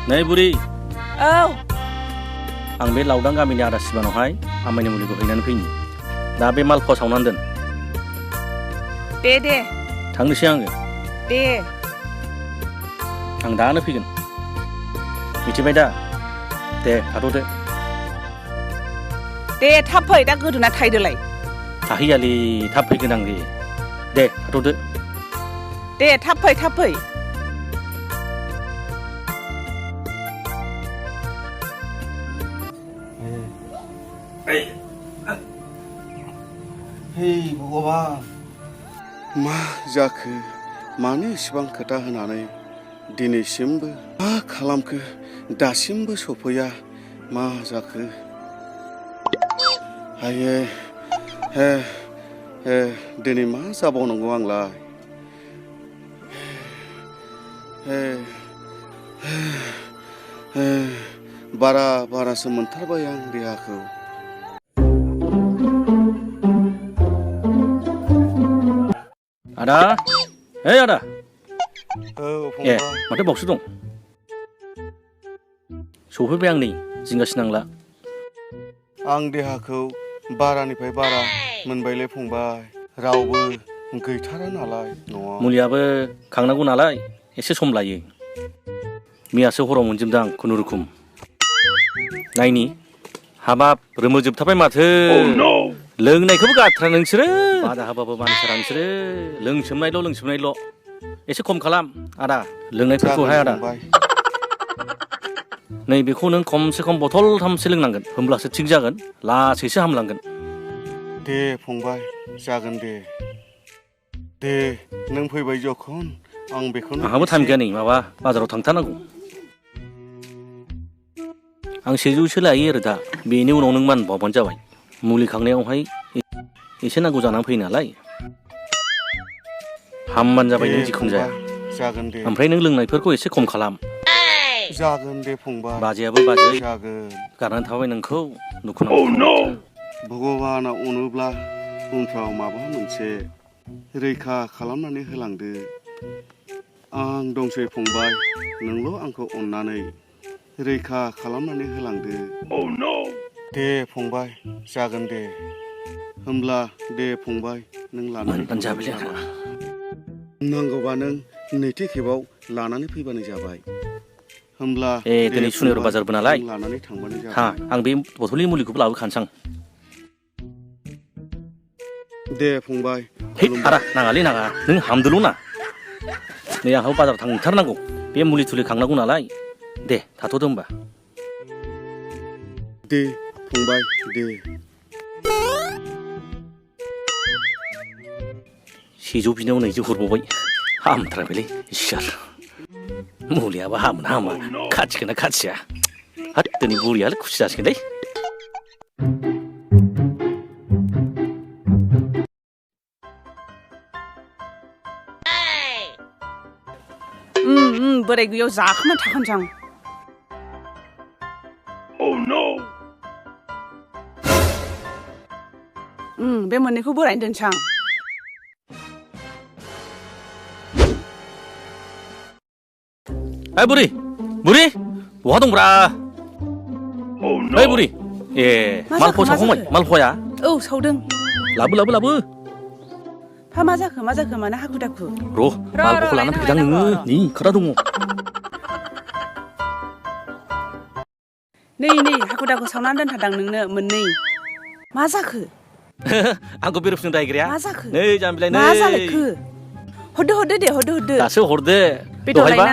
नै बुरि औ आं बे लावदां गामिनि आदा सिबानावहाय आमायनि मुलिखौ हैनानै फैनि दा बे मालफुवा सावनानै दोन दे थांनोसै आङो दे आं दानो फैगोन मिथिबाय दा दे थाथ'दो दे थाब फै दा गोदोना थायदोलाय थाहैयालै थाब फैगोन आं दे थाथ'दो दे थाब फै हे भगवान मा जाखो मानो इसेबां खोथा होनानै दिनैसिमबो मा खालामखो दासिमबो सफैया मा जाखो हाये दिनै मा जाबावनांगौ आंलाय बारासो मोनथारबाय आं देहाखौ आदा आदा औ ए माथो बावसो दं सफैबाय आं नै जिंगासि नांला आं देहाखौ बारानिफ्राय बारा मोनबायलै फंबाय रावबो गैथारा नालाय न'आव मुलियाबो खांनांगौ नालाय एसे सम लायो मैयासो हराव मोनजोबदां खुनुरुखुम नायनि हाबाब रोमोजोबथारबाय माथो लोंनायखौबो गारथारा नोंसोरो बादा होबाबो मानसिरा नोंसोरो लोंसोमनायल' एसे खम खालाम आदा लोंनायफोरखौहाय आदा नै बेखौ नों खमसे खम बथलथामसो लोंनांगोन होमब्लासो थिग जागोन लासैसो हामलांगोन दे फंबाय जागोन दे नों फैबाय जखन आं बेखौनो आंहाबो टाइम गैया नै माबा बाजाराव थांथारनांगौ आं 100सो लायो आरो दा बेनि उनाव नों मानबावबानो जाबाय मुलि खांनायावहाय एसे नांगौ जानानै फैयो नालाय हामबानो जाबाय नों जिखुनु जाया जागोन दे ओमफ्राय नों लोंनायफोरखौ एसे खम खालाम जागोन दे फंबाय बाजैयाबो बाजै जागोन गारनानै थाबाय नोंखौ दुखुनांथाव भगबाना अनोब्ला उनफ्राव माबा मोनसे रैखा खालामनानै होलांदो आं दंसै फंबाय नोंल' आंखौ अननानै रैखा खालामनानै होलांदो दे फंबाय जागोन दे होमब्ला दे फंबाय नों लानानै नांगौबा नों नैथि खेबाव लानानै फैबानो जाबाय होमब्ला दिनै सुनिबार बाजारबो नालाय लानानै थांबानो जाबाय आं बे बथलनि मुलिखौबो लाबोखानोसां दे फंबाय आदा नाङालै नाङा नों हामदोल' ना नै आंहाबो बाजाराव थांथारनांगौ बे मुलि थुलि खांनांगौ नालाय दे थाथ'दो होमबा दे फंबाय दे 100 बिनायाव 90 हरबावबाय हामथारबायलै इसोर मुलियाबो हामा खाथिखोना खाथिया हाथ दिनै बुरियालाय खुसि जासिगोनलै बोराय गैयाव जाखोना थाखानोसां बे मोननैखौ बोरायनो दोनसां बुरि बहा दंब्रा बुरि ए मालफवा सावखांबाय मालफवाया औ सावदों लाबो मा जाखो मानो हाखु दाखु र' मालफवाखौ लानानै फैदां नोङो नै खोथा दङ नै हाखु दाखु सावनानै दोनथारदां नोंनो मोननै मा जाखो आंखौ बेरफुजों दायग्राया मा जाखो नै जामबिलाय नै मा जालायखो हरदो दे हरदो दासो हरदो दहायबा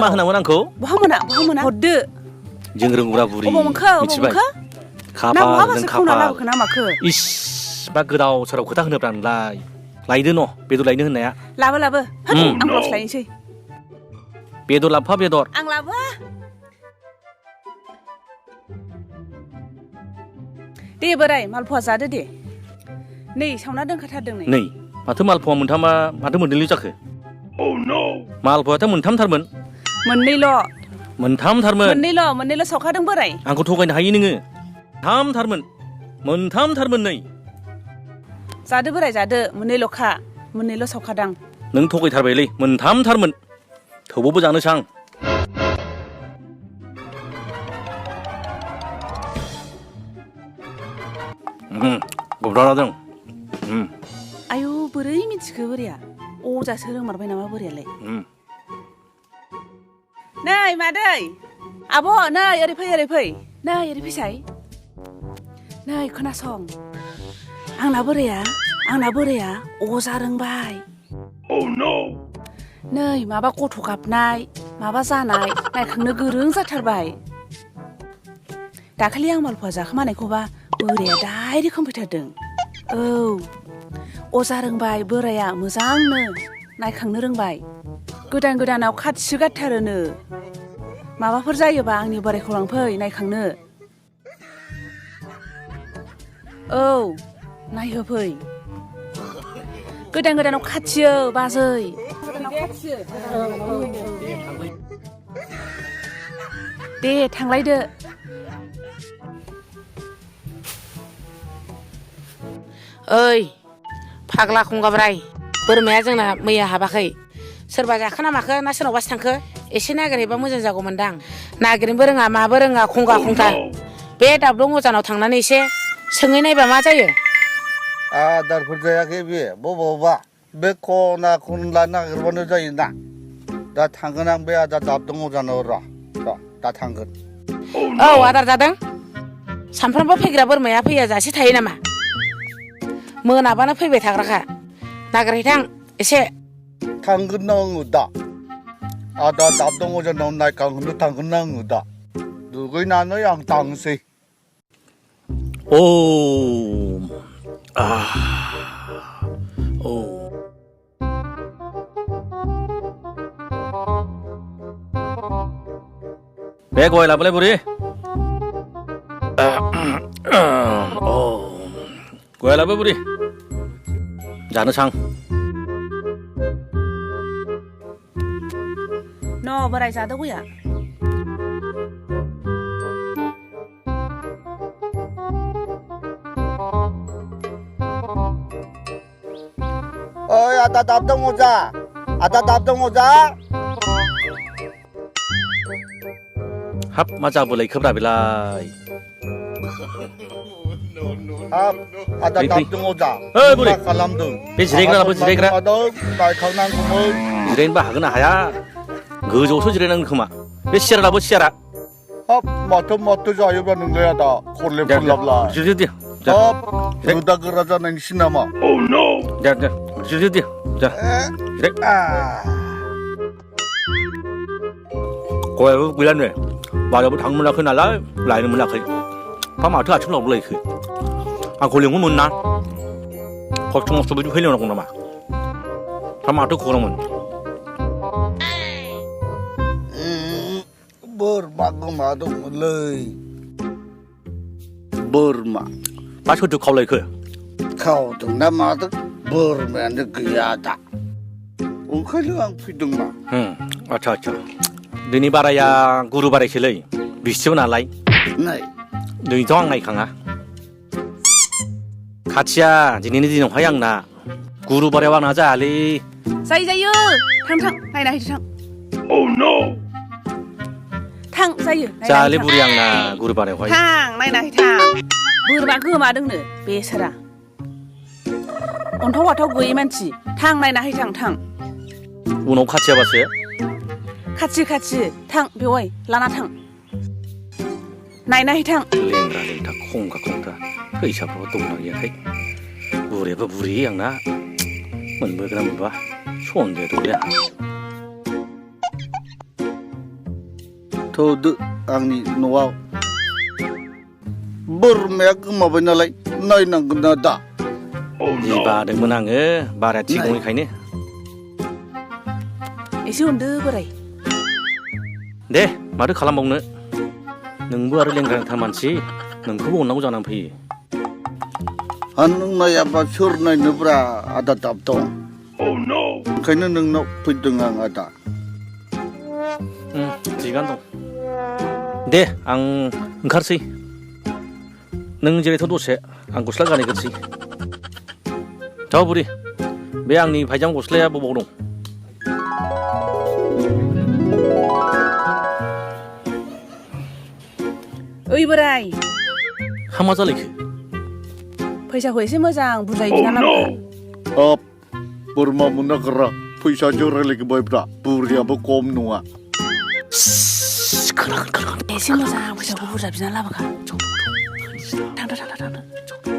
मा होनामोन आंखौ बहा मोना हरदो जों रोंग्रा बुरि मिथिबाय खाफाल इस बा गोदाव सोराव खोथा होनोब्रा नोंलाय लायदो न' बेदर लायनो होननाया लाबो आं ब्लाउस लायनोसै बेदर लाबफा बेदर आं लाबो दे बोराय मालफवा जादो दे नै सावना दोनखाथारदों नै माथो मालफवा मोनथामा माथो मोननैल' जाखो मालफवायाथ' मोनथामथारमोन मोननैल' सावखादों बोराय आंखौ थगायनो हायो नोङो मोनथामथारमोन नै जादो बोराय जादो मोननैल' सावखादां नों थगायथारबायलै मोनथामथारमोन थेवबो जानोसां गोब्राब जादों आयु बोरै मिथिखो बोरैया अजासो रोंमारबाय नामा बोरैयालाय नै मादै आब' नै ओरै फै नै ओरै फैसाय नै खोनासं आंना बोराया अजा रोंबाय नै माबा गथ' गाबनाय माबा जानाय नायखांनो गोरों जाथारबाय दाखालि आं मालफुवा जाखोमानायखौबा बोराया डाइरेक्ट होनफैथारदों औ अजा रोंबाय बोराया मोजांनो नायखांनो रोंबाय गोदानाव खाथिसो गारथारोनो माबाफोर जायोबा आंनि बोरायखौ लांफै नायखांनो औ नायहोफै गोदानाव खाथियो बाजै दे थांलायदो ओइ फाग्ला खंगाब्राय बोरमाया जोंना मैया हाबाखै सोरबा जाखो ना माखो ना सोरनावबासो थांखो एसे नागिरहैबा मोजां जागौमोनदां नागिरनोबो रोङा माबो रोङा खंगा बे दाबलं अजानाव थांनानै एसे सोंहैनायबा मा जायो आदारफोर जायाखै बे बबावबा बे खना खनला नागिरबानो जायोना दा थांगोन आं बे आदार दाबदों अजानाव दा थांगोन औ आदार जादों सानफ्रामबो फैग्रा बोरमाया फैया जासे थायो नामा मोनाबानो फैबाय थाग्राखा नागिरहैथां एसे थांगोन ना आङो दा आदार दाबदों अजानाव नायखांहोनो थांगोन ना आङो दा दुगैनानै आं थांसै 오. 오. 배 거에 라블레 부리. 오. 거에 라블 부리. 자는 상. न' बोराय जादो गया ओइ आदा दाबदों अजा 합 맞아 볼래 컵라 빌라이. हाब आदा दाबदों अजा ओइ बुरि मा खालामदों बे जिरायग्रा लाबो जिरायग्रा नायखांनांगौमोन जिरायनोबो हागोन ना हाया गोजौआवसो जिरायनांगोन खोमा बे सियारा लाबो सियारा हाब माथो जायोबा नोंलाय आदा खरलेब खरलाबला जिरायदो हाब रोदा गोरा जानायनिसो नामा 자 지지지 자 그래 거야 그랬네 말하고 당문나 그 날라 라이는 문나 그 파마트 아침 나올래 그아 걸리면 문나 걱정 없어 좀 흘려놓고 나마 파마트 그러면 बोरमा दंमोनलै बोरमा 마셔도 가올래 그 खावदोंना मादों बोरमायानो गैया दा ओंखायनो आं फैदोंना 아차 너니 바라야 구루 바라실래 미치고 날라이 नै 너희 정황 나이 강아 같이야 지니네 지는 화양나 구루 바라 왕나자 알리 जायो थां नायना हैदो थां थां जायो 자알리 부리양나 구루 바라 화양 थां नायना हैथां बोरमा गोमादोंनो बेसोरा अन्थाव बाथाव गैयै मानसि थां नायना हैथां उनाव खाथिया बासो खाथि थां बेवाय लाना थां नायना हैथां 랭라 랭타 콩가 फैसाफ्राव दंना गैयाथाय बुरियाबो बुरि आंना मोनबोगोना मोनबा सन्देह दंलै थौदो आंनि न'आव बोरमाया गोमाबाय नालाय नायनांगोन ना दा जि बादोंमोन आङो बाराया थिग नङैखायनो एसे उन्दो बोराय दे माथो खालामबावनो नोंबो आरो लेंग्राथार मानसि नोंखौबो अननांगौ जानानै फैयो नों नायाबा सोर नायनोब्रा आदा दाबदं ओंखायनो नोंनाव फैदों आं आदा थिगानो दं दे आं ओंखारसै नों जिरायथ' दसे आं गस्ला गानहैग्रोसै जाव बुरि बे आंनि फाइजाम गस्लाया बबाव दं ओइ बोराय हामा जालायखो फैसाखौ एसे मोजां बुरजायै बिना लाबोखा हाब बोरमा मोननागरा फैसाजों रायलायबायब्रा बुरियाबो खम नङा एसे मोजां फैसाखौ बुरजा बिना लाबोखा थांदो